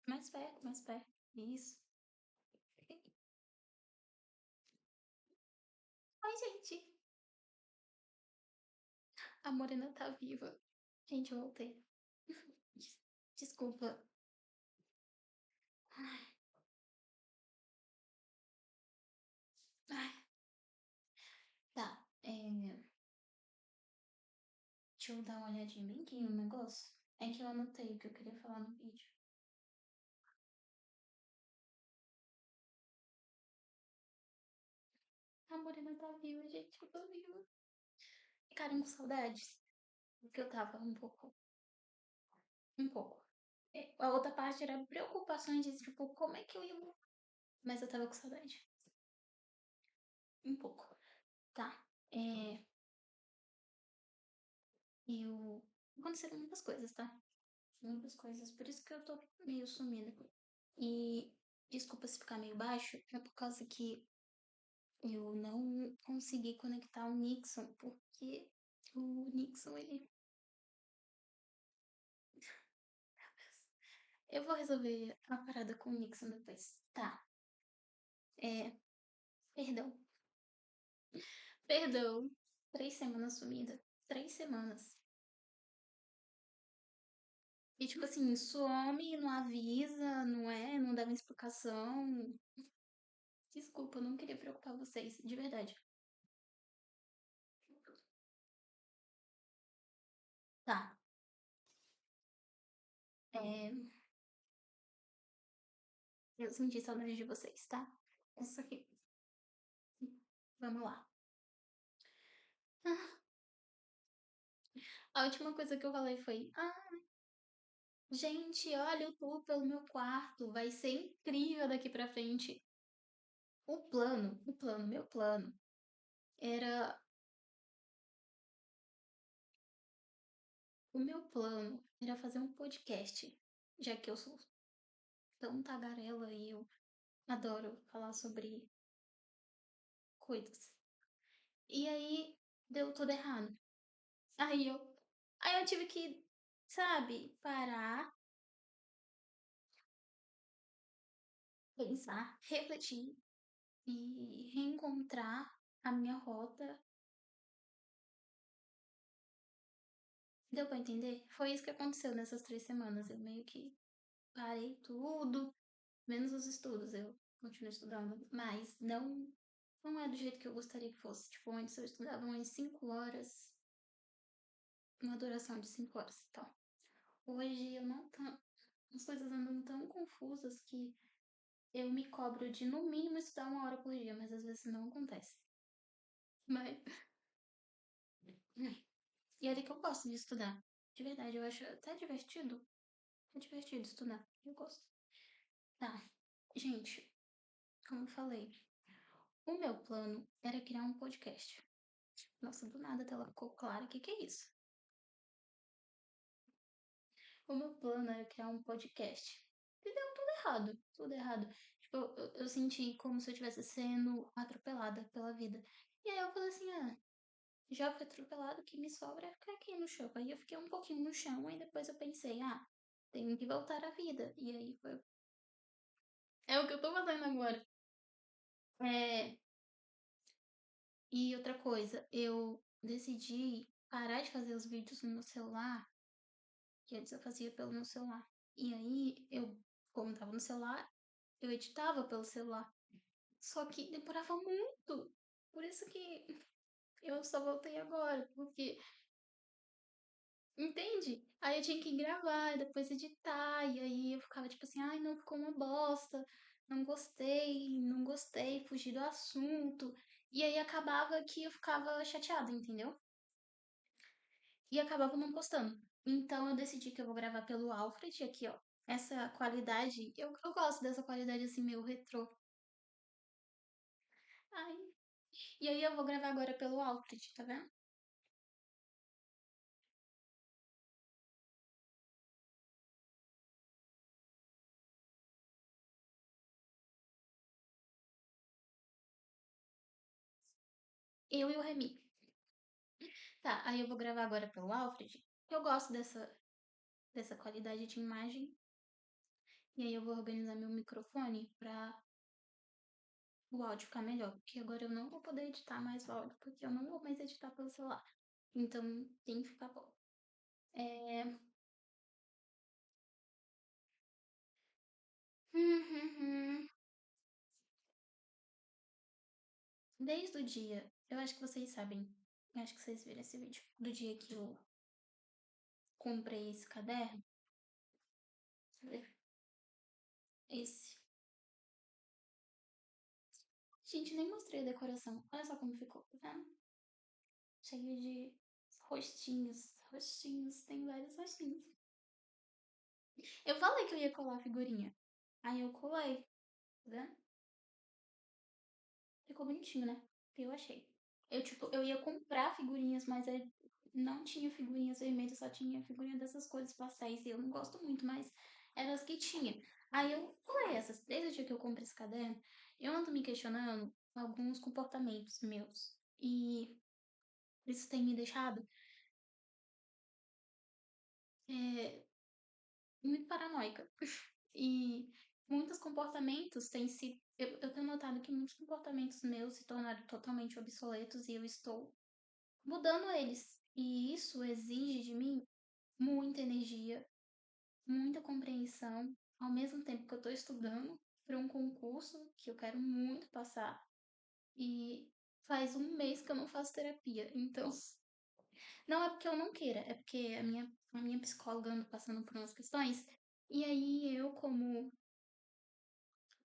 Mais perto, mais perto. Isso. Ai, gente, a Morena tá viva. Gente, eu voltei. Desculpa. Ai, ai, tá. Deixa eu dar uma olhadinha bem aqui no negócio. É que eu anotei o que eu queria falar no vídeo. A Morena tá viva, gente. Eu tô viva. Ficaram com saudades. Porque eu tava um pouco. Um pouco. A outra parte era preocupações de, tipo, como é que eu ia. Mas eu tava com saudade. Um pouco. Tá. É, eu. Aconteceram muitas coisas, tá? Muitas coisas. Por isso que eu tô meio sumida. E desculpa se ficar meio baixo, é por causa que eu não consegui conectar o Nixon, porque o Nixon, ele. Eu vou resolver a parada com o Nixon depois. Tá. É. Perdão. Perdão. 3 semanas sumida. 3 semanas. E tipo assim, some, não avisa, não é? Não dá uma explicação. Desculpa, eu não queria preocupar vocês, de verdade. Tá. É, eu senti saudade de vocês, tá? Isso aqui. Vamos lá. A última coisa que eu falei foi: Ah, gente, olha o tour pelo meu quarto. Vai ser incrível daqui pra frente. Meu plano era. O meu plano era fazer um podcast. Já que eu sou tão tagarela e eu adoro falar sobre coisas. E aí deu tudo errado. Aí eu, aí eu tive que, sabe, parar, pensar, refletir e reencontrar a minha rota. Deu pra entender? Foi isso que aconteceu nessas 3 semanas. Eu meio que parei tudo, menos os estudos. Eu continuo estudando, mas não é do jeito que eu gostaria que fosse. Tipo, antes eu estudava umas 5 horas, uma duração de 5 horas. Então, hoje eu não tô. As coisas andam tão confusas que eu me cobro de no mínimo estudar 1 hora por dia, mas às vezes não acontece. Mas. E olha que eu gosto de estudar. De verdade, eu acho até divertido. É divertido estudar. Eu gosto. Tá. Gente, como eu falei, o meu plano era criar um podcast. Nossa, do nada a tela ficou clara. O que é isso? O meu plano era criar um podcast. E deu tudo errado. Tudo errado. Tipo, eu senti como se eu estivesse sendo atropelada pela vida. E aí eu falei assim, já fui atropelado, o que me sobra é ficar aqui no chão. Aí eu fiquei um pouquinho no chão, aí depois eu pensei, tenho que voltar à vida. E aí foi. É o que eu tô fazendo agora. É, e outra coisa, eu decidi parar de fazer os vídeos no meu celular, que antes eu fazia pelo meu celular. E aí eu, como tava no celular, eu editava pelo celular. Só que demorava muito. Por isso que eu só voltei agora, porque entende? Aí eu tinha que gravar, e depois editar, e aí eu ficava tipo assim, ai, não, ficou uma bosta, não gostei, fugi do assunto. E aí acabava que eu ficava chateada, entendeu? E acabava não postando. Então eu decidi que eu vou gravar pelo Alfred aqui, ó. Essa qualidade, eu gosto dessa qualidade assim, meio retrô. Ai. E aí eu vou gravar agora pelo Alfred, tá vendo? Eu e o Remy. Tá, aí eu vou gravar agora pelo Alfred. Eu gosto dessa qualidade de imagem. E aí eu vou organizar meu microfone pra o áudio ficar melhor. Porque agora eu não vou poder editar mais o áudio, porque eu não vou mais editar pelo celular. Então tem que ficar bom. É... Desde o dia, eu acho que vocês sabem, eu acho que vocês viram esse vídeo, do dia que eu comprei esse caderno. Cadê? Esse. Gente, nem mostrei a decoração. Olha só como ficou, tá vendo? Cheio de rostinhos. Rostinhos, tem vários rostinhos. Eu falei que eu ia colar a figurinha. Aí eu colei, tá vendo? Ficou bonitinho, né? Eu achei. Eu, tipo, eu ia comprar figurinhas, mas não tinha figurinhas vermelhas, só tinha figurinha dessas cores pastéis. E eu não gosto muito, mas eram as que tinha. Aí eu colei essas. Desde o dia que eu comprei esse caderno, eu ando me questionando alguns comportamentos meus. E isso tem me deixado é, muito paranoica. E muitos comportamentos têm se. Eu tenho notado que muitos comportamentos meus se tornaram totalmente obsoletos e eu estou mudando eles. E isso exige de mim muita energia, muita compreensão, ao mesmo tempo que eu estou estudando para um concurso que eu quero muito passar. E faz um mês que eu não faço terapia. Então, não é porque eu não queira, é porque a minha psicóloga anda passando por umas questões. E aí eu, como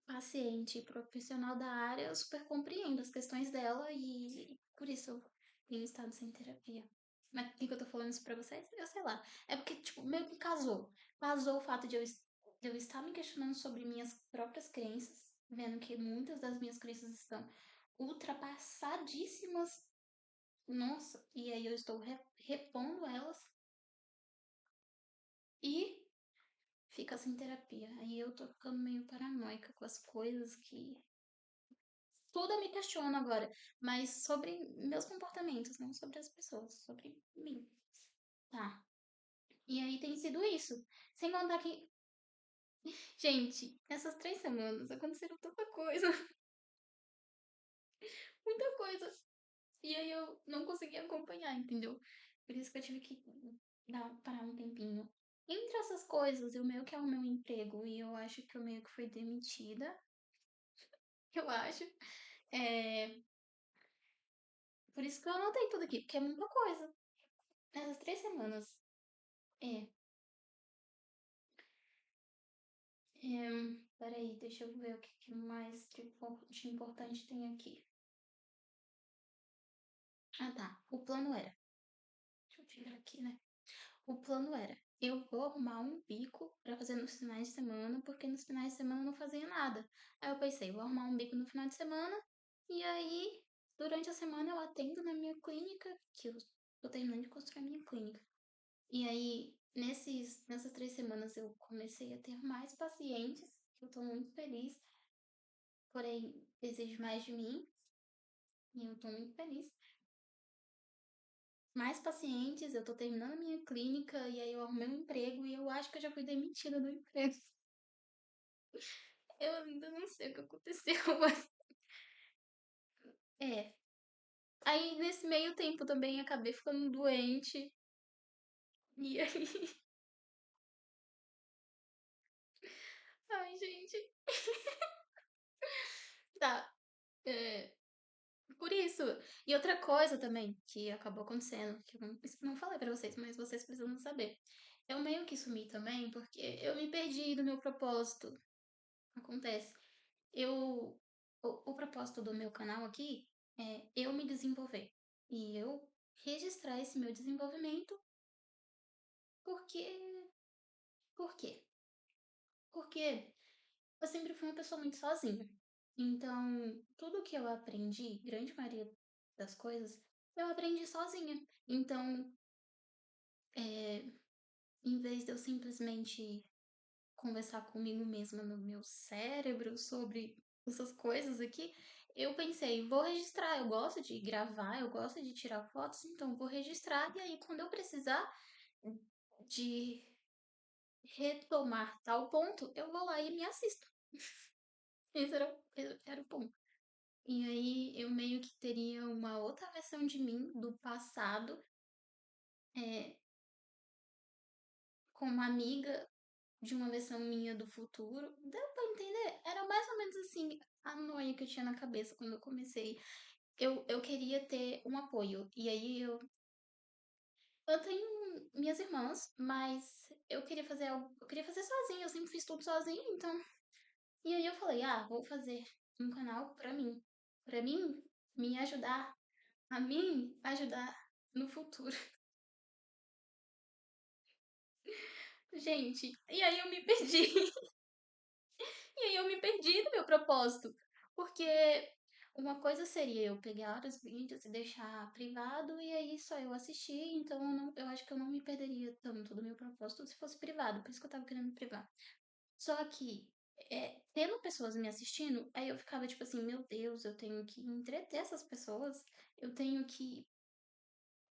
paciente e profissional da área, eu super compreendo as questões dela e por isso eu tenho estado sem terapia. Mas por que eu tô falando isso pra vocês? Eu sei lá. É porque, tipo, meio que casou. Casou o fato de eu estar me questionando sobre minhas próprias crenças, vendo que muitas das minhas crenças estão ultrapassadíssimas. Nossa, e aí eu estou repondo elas e fica sem terapia. Aí eu tô ficando meio paranoica com as coisas que tudo eu me questiono agora, mas sobre meus comportamentos, não sobre as pessoas, sobre mim. Tá. E aí tem sido isso. Sem contar que, gente, nessas 3 semanas aconteceram tanta coisa, muita coisa. E aí eu não consegui acompanhar, entendeu? Por isso que eu tive que parar um tempinho. Entre essas coisas, eu meio que é o meu emprego e eu acho que eu meio que fui demitida. Eu acho. É, por isso que eu anotei tudo aqui, porque é muita coisa. Nessas 3 semanas. É, peraí, deixa eu ver o que mais de importante tem aqui. Ah, tá. O plano era. Deixa eu tirar aqui, né? O plano era. Eu vou arrumar um bico pra fazer nos finais de semana, porque nos finais de semana eu não fazia nada. Aí eu pensei, vou arrumar um bico no final de semana, e aí, durante a semana eu atendo na minha clínica, que eu tô terminando de construir a minha clínica. E aí, nessas 3 semanas eu comecei a ter mais pacientes, que eu tô muito feliz, porém exige mais de mim, e eu tô muito feliz. Mais pacientes, eu tô terminando a minha clínica, e aí eu arrumei um emprego, e eu acho que eu já fui demitida do emprego. Eu ainda não sei o que aconteceu, mas é. Aí nesse meio tempo também acabei ficando doente, e aí. Ai, gente. Tá. É, por isso. E outra coisa também que acabou acontecendo, que eu não falei pra vocês, mas vocês precisam saber. Eu meio que sumi também porque eu me perdi do meu propósito. Acontece. Eu, o propósito do meu canal aqui é eu me desenvolver. E eu registrar esse meu desenvolvimento porque. Por quê? Porque eu sempre fui uma pessoa muito sozinha. Então, tudo que eu aprendi, grande maioria das coisas, eu aprendi sozinha. Então, é, em vez de eu simplesmente conversar comigo mesma no meu cérebro sobre essas coisas aqui, eu pensei, vou registrar. Eu gosto de gravar, eu gosto de tirar fotos, então vou registrar. E aí, quando eu precisar de retomar tal ponto, eu vou lá e me assisto. Esse era o ponto. E aí eu meio que teria uma outra versão de mim do passado, é, com uma amiga de uma versão minha do futuro. Deu pra entender? Era mais ou menos assim a noia que eu tinha na cabeça quando eu comecei. Eu queria ter um apoio. E aí eu tenho minhas irmãs, mas eu queria fazer algo, eu queria fazer sozinha, eu sempre fiz tudo sozinha, então. E aí eu falei, vou fazer um canal pra mim me ajudar, a mim ajudar no futuro. Gente, e aí eu me perdi. E aí eu me perdi no meu propósito. Porque uma coisa seria eu pegar os vídeos e deixar privado e aí só eu assistir, então eu acho que eu não me perderia tanto do meu propósito se fosse privado, por isso que eu tava querendo me privar. Só que, tendo pessoas me assistindo, aí eu ficava tipo assim, meu Deus, eu tenho que entreter essas pessoas, eu tenho que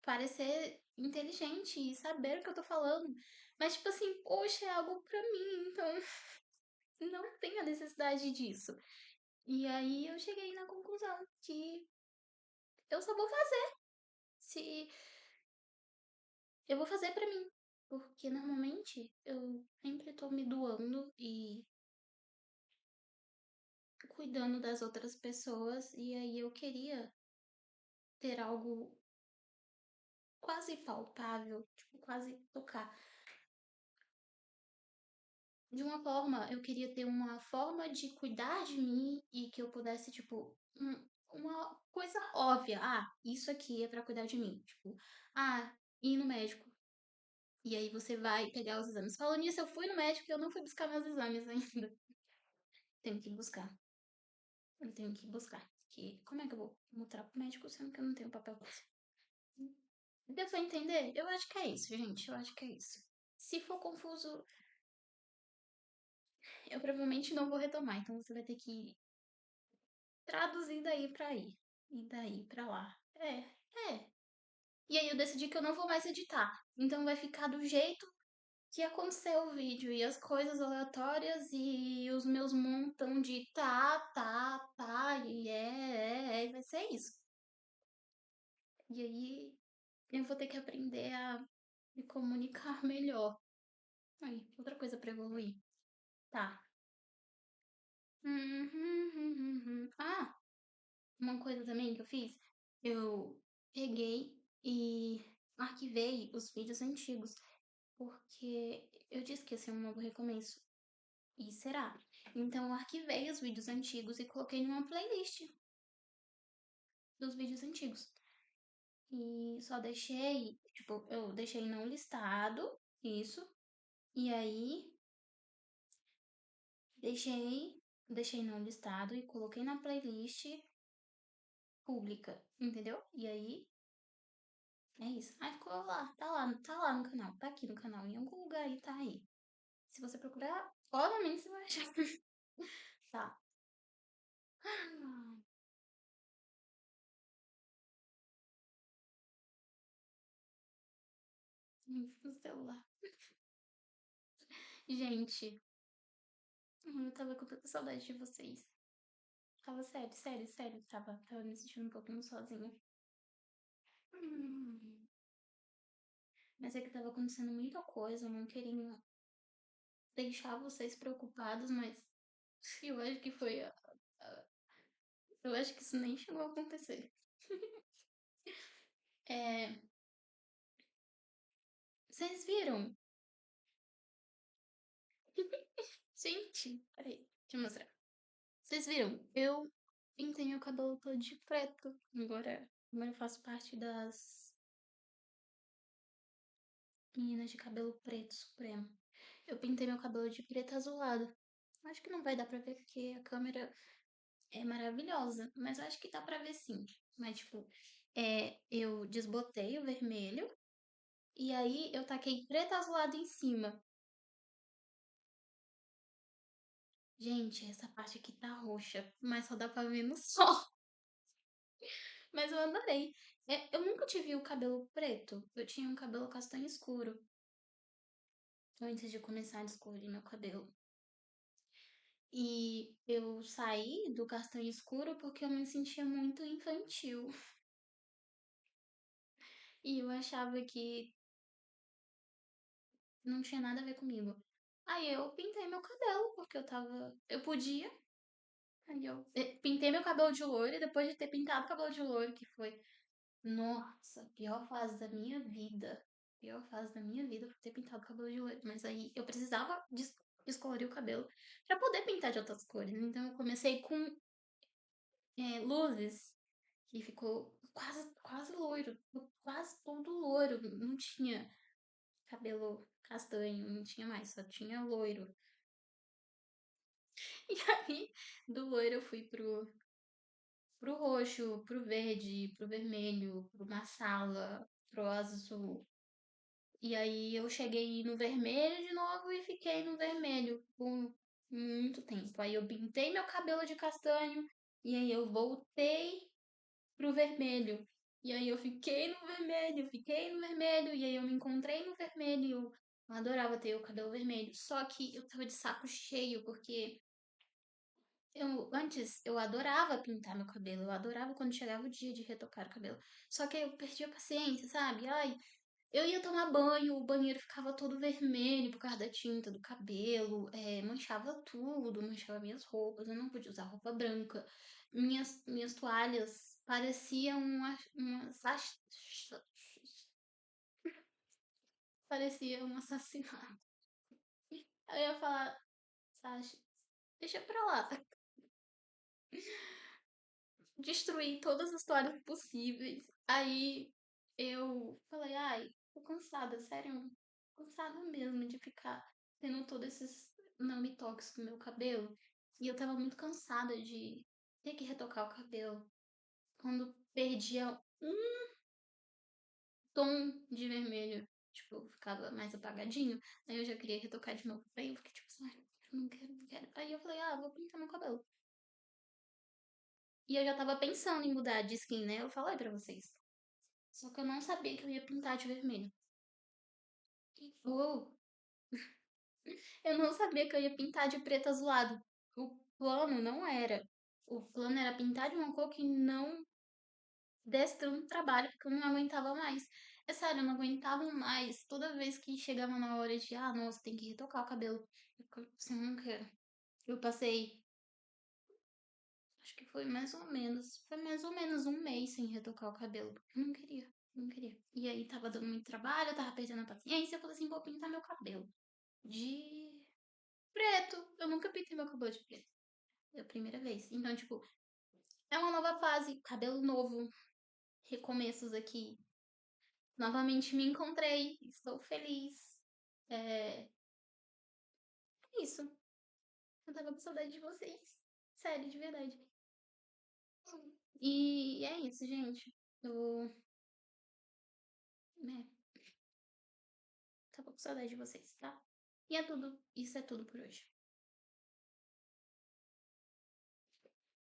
parecer inteligente e saber o que eu tô falando. Mas, tipo assim, poxa, é algo pra mim, então não tenho a necessidade disso. E aí eu cheguei na conclusão que eu só vou fazer se eu vou fazer pra mim. Porque normalmente eu sempre tô me doando e cuidando das outras pessoas, e aí eu queria ter algo quase palpável, tipo, quase tocar. De uma forma, eu queria ter uma forma de cuidar de mim e que eu pudesse, tipo, uma coisa óbvia. Isso aqui é pra cuidar de mim. Tipo, ir no médico. E aí você vai pegar os exames. Falando nisso, eu fui no médico e eu não fui buscar meus exames ainda. Tenho que buscar. Eu tenho que buscar. Que, como é que eu vou mostrar pro médico sendo que eu não tenho papel? Deu pra entender? Eu acho que é isso, gente. Eu acho que é isso. Se for confuso, eu provavelmente não vou retomar. Então você vai ter que traduzir daí pra aí. E daí pra lá. É. E aí eu decidi que eu não vou mais editar. Então vai ficar do jeito que aconteceu o vídeo. E as coisas aleatórias e os meus montão de tá. E e vai ser isso. E aí eu vou ter que aprender a me comunicar melhor. Aí, outra coisa pra evoluir. Tá. Uma coisa também que eu fiz, eu peguei e arquivei os vídeos antigos, porque eu disse que ia ser um novo recomeço. E será? Então eu arquivei os vídeos antigos e coloquei numa playlist dos vídeos antigos. E só deixei, tipo, eu deixei não listado, isso. E aí deixei não listado e coloquei na playlist pública, entendeu? E aí é isso. Aí ficou lá, tá lá no canal, tá aqui no canal, em algum lugar aí, tá aí. Se você procurar, obviamente você vai achar. Tá. No celular. Gente, eu tava com tanta saudade de vocês. Tava sério. Tava me sentindo um pouquinho sozinha. Hum. Mas é que tava acontecendo muita coisa, eu não queria deixar vocês preocupados, mas eu acho que foi. Eu acho que isso nem chegou a acontecer. É, vocês viram? Gente, peraí, deixa eu mostrar. Vocês viram? Eu pintei meu cabelo todo de preto. Agora eu faço parte das meninas de cabelo preto supremo. Eu pintei meu cabelo de preto azulado. Acho que não vai dar pra ver porque a câmera é maravilhosa, mas eu acho que dá pra ver sim. Mas, tipo, eu desbotei o vermelho e aí eu taquei preto azulado em cima. Gente, essa parte aqui tá roxa, mas só dá pra ver no sol. Mas eu adorei. Eu nunca tive o cabelo preto. Eu tinha um cabelo castanho escuro. antes de começar a descolorir meu cabelo. E eu saí do castanho escuro porque eu me sentia muito infantil. E eu achava que não tinha nada a ver comigo. Aí eu pintei meu cabelo, porque eu tava. Eu podia. Aí eu pintei meu cabelo de loiro e depois de ter pintado o cabelo de loiro, que foi, nossa, pior fase da minha vida. Pior fase da minha vida foi ter pintado o cabelo de loiro. Mas aí eu precisava descolorir o cabelo pra poder pintar de outras cores. Então eu comecei com luzes que ficou quase loiro. Quase todo loiro. Não tinha cabelo castanho, não tinha mais, só tinha loiro. E aí, do loiro eu fui pro roxo, pro verde, pro vermelho, pro marsala, pro azul. E aí eu cheguei no vermelho de novo e fiquei no vermelho por muito tempo. Aí eu pintei meu cabelo de castanho e aí eu voltei pro vermelho. E aí eu fiquei no vermelho, e aí eu me encontrei no vermelho e eu adorava ter o cabelo vermelho. Só que eu tava de saco cheio, porque antes eu adorava pintar meu cabelo, eu adorava quando chegava o dia de retocar o cabelo. Só que aí eu perdi a paciência, sabe? Ai, eu ia tomar banho, o banheiro ficava todo vermelho por causa da tinta do cabelo, manchava tudo, manchava minhas roupas, eu não podia usar roupa branca. Minhas toalhas pareciam parecia um assassinato. Eu ia falar, Sasha, deixa pra lá. Destruí todas as toalhas possíveis. Aí eu falei, ai, tô cansada, sério, cansada mesmo de ficar tendo todos esses nome toques no meu cabelo. E eu tava muito cansada de ter que retocar o cabelo. Quando perdia um tom de vermelho, tipo, ficava mais apagadinho, aí eu já queria retocar de novo. Aí eu fiquei tipo, ai, não quero, não quero. Aí eu falei, vou pintar meu cabelo. E eu já tava pensando em mudar de skin, né? Eu falei pra vocês. Só que eu não sabia que eu ia pintar de vermelho. Ou eu não sabia que eu ia pintar de preto azulado. O plano não era. O plano era pintar de uma cor que não desse tanto trabalho, porque eu não aguentava mais. É sério, eu não aguentava mais. Toda vez que chegava na hora de, nossa, tem que retocar o cabelo. Eu ficava assim, não quero. Eu passei, acho que foi mais ou menos um mês sem retocar o cabelo. Porque eu não queria, não queria. E aí tava dando muito trabalho, eu tava perdendo a paciência. Eu falei assim, vou pintar meu cabelo de preto. Eu nunca pintei meu cabelo de preto. É a primeira vez. Então, tipo, é uma nova fase, cabelo novo, recomeços aqui. Novamente me encontrei, estou feliz. É isso. Eu tava com saudade de vocês. Sério, de verdade. E é isso, gente. Eu, tava com saudade de vocês, tá? E é tudo. Isso é tudo por hoje.